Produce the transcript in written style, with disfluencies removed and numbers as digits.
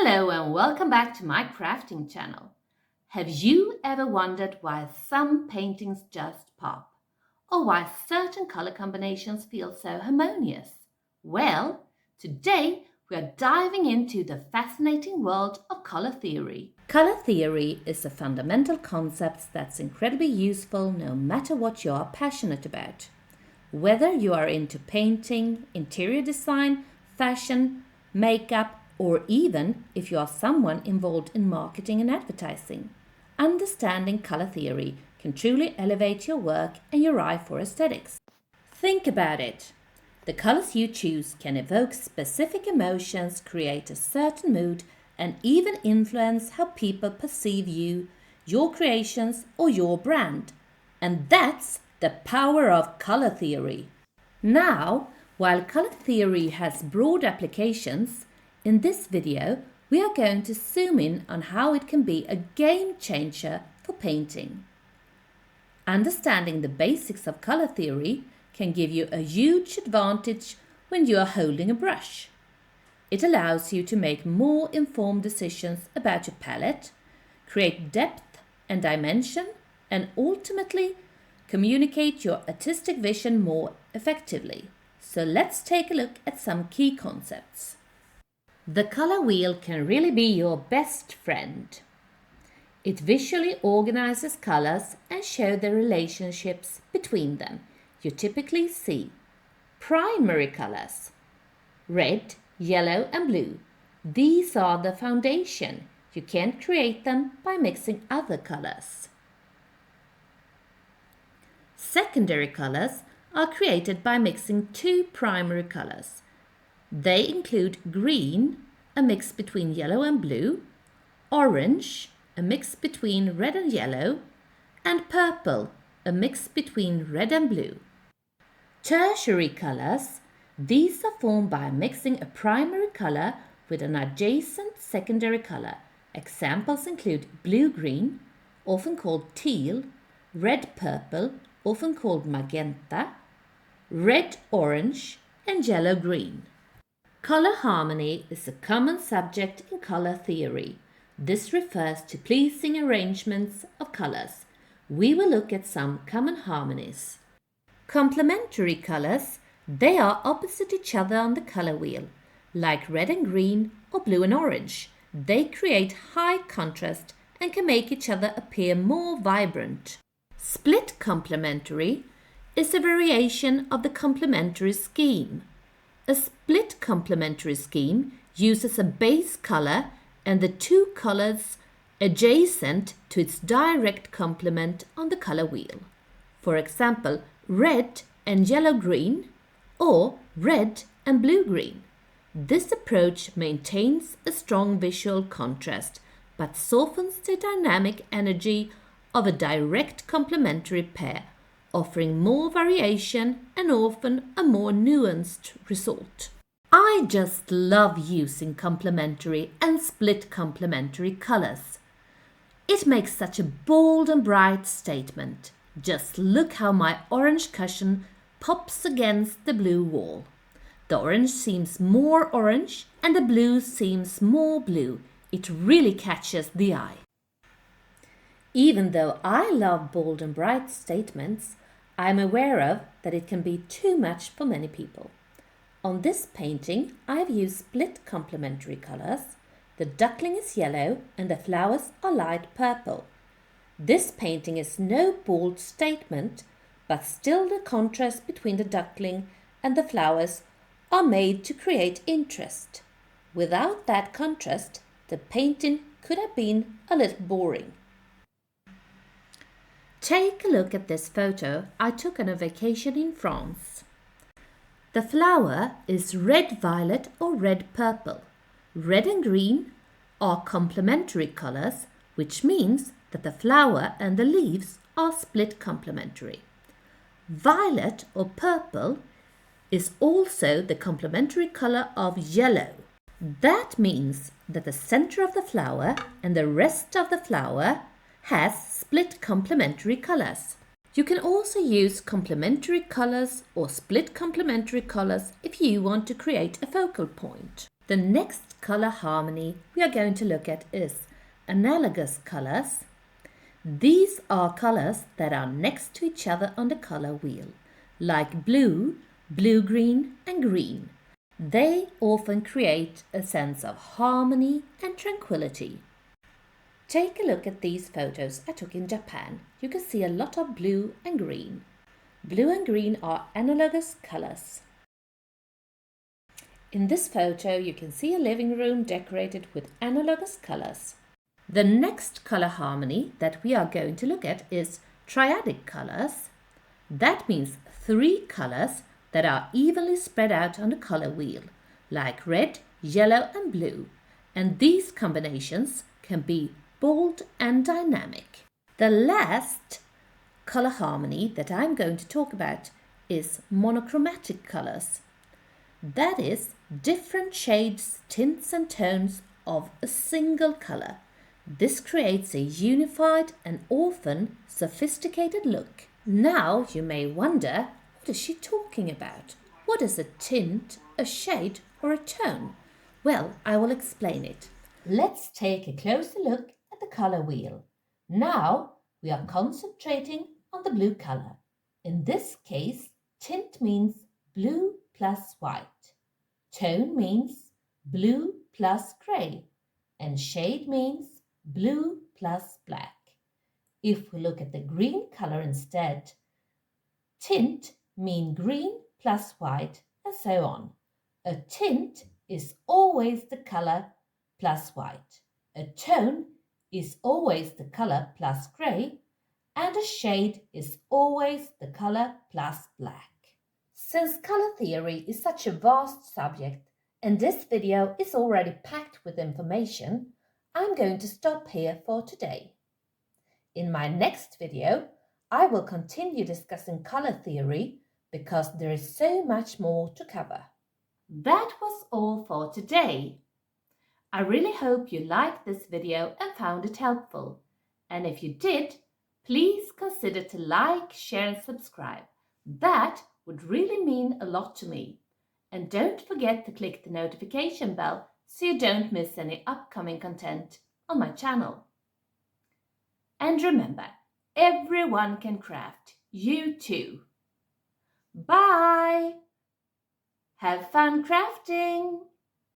Hello and welcome back to my crafting channel. Have you ever wondered why some paintings just pop? Or why certain color combinations feel so harmonious? Well, today we are diving into the fascinating world of color theory. Color theory is a fundamental concept that's incredibly useful no matter what you are passionate about. Whether you are into painting, interior design, fashion, makeup, or even if you are someone involved in marketing and advertising, understanding color theory can truly elevate your work and your eye for aesthetics. Think about it. The colors you choose can evoke specific emotions, create a certain mood, and even influence how people perceive you, your creations, or your brand. And that's the power of color theory. Now, while color theory has broad applications, in this video we are going to zoom in on how it can be a game changer for painting. Understanding the basics of color theory can give you a huge advantage when you are holding a brush. It allows you to make more informed decisions about your palette, create depth and dimension, and ultimately communicate your artistic vision more effectively. So let's take a look at some key concepts. The color wheel can really be your best friend. It visually organizes colors and shows the relationships between them. You typically see primary colors, red, yellow and blue. These are the foundation. You can't create them by mixing other colors. Secondary colors are created by mixing two primary colors. They include green, a mix between yellow and blue, orange, a mix between red and yellow, and purple, a mix between red and blue. Tertiary colors, these are formed by mixing a primary color with an adjacent secondary color. Examples include blue-green, often called teal, red-purple, often called magenta, red-orange, and yellow-green. Color harmony is a common subject in color theory. This refers to pleasing arrangements of colors. We will look at some common harmonies. Complementary colors, they are opposite each other on the color wheel, like red and green or blue and orange. They create high contrast and can make each other appear more vibrant. Split complementary is a variation of the complementary scheme. A split complementary scheme uses a base color and the two colors adjacent to its direct complement on the color wheel. For example, red and yellow-green or red and blue-green. This approach maintains a strong visual contrast but softens the dynamic energy of a direct complementary pair, offering more variation and often a more nuanced result. I just love using complementary and split complementary colors. It makes such a bold and bright statement. Just look how my orange cushion pops against the blue wall. The orange seems more orange and the blue seems more blue. It really catches the eye. Even though I love bold and bright statements, I am aware of that it can be too much for many people. On this painting, I have used split complementary colors. The duckling is yellow and the flowers are light purple. This painting is no bold statement, but still the contrast between the duckling and the flowers are made to create interest. Without that contrast, the painting could have been a little boring. Take a look at this photo I took on a vacation in France. The flower is red-violet or red-purple. Red and green are complementary colors, which means that the flower and the leaves are split complementary. Violet or purple is also the complementary color of yellow. That means that the center of the flower and the rest of the flower has split complementary colors. You can also use complementary colors or split complementary colors if you want to create a focal point. The next next color harmony we are going to look at is analogous colors. These are colors that are next to each other on the color wheel, like blue, blue-green and green. They often create a sense of harmony and tranquility. Take a look at these photos I took in Japan. You can see a lot of blue and green. Blue and green are analogous colors. In this photo, you can see a living room decorated with analogous colors. The next color harmony that we are going to look at is triadic colors. That means 3 colors that are evenly spread out on the color wheel, like red, yellow and blue. And these combinations can be bold and dynamic. The last color harmony that I'm going to talk about is monochromatic colors. That is different shades, tints and tones of a single color. This creates a unified and often sophisticated look. Now you may wonder, what is she talking about? What is a tint, a shade or a tone? Well, I will explain it. Let's take a closer look at the color wheel. Now we are concentrating on the blue color. In this case, tint means blue plus white. Tone means blue plus gray. And shade means blue plus black. If we look at the green color instead, tint means green plus white and so on. A tint is always the color plus white. A tone is always the color plus gray. And a shade is always the color plus black. Since color theory is such a vast subject and this video is already packed with information, I'm going to stop here for today. In my next video, I will continue discussing color theory because there is so much more to cover. That was all for today. I really hope you liked this video and found it helpful. And if you did, please consider to like, share and subscribe. That would really mean a lot to me. And don't forget to click the notification bell so you don't miss any upcoming content on my channel. And remember, everyone can craft, you too. Bye! Have fun crafting!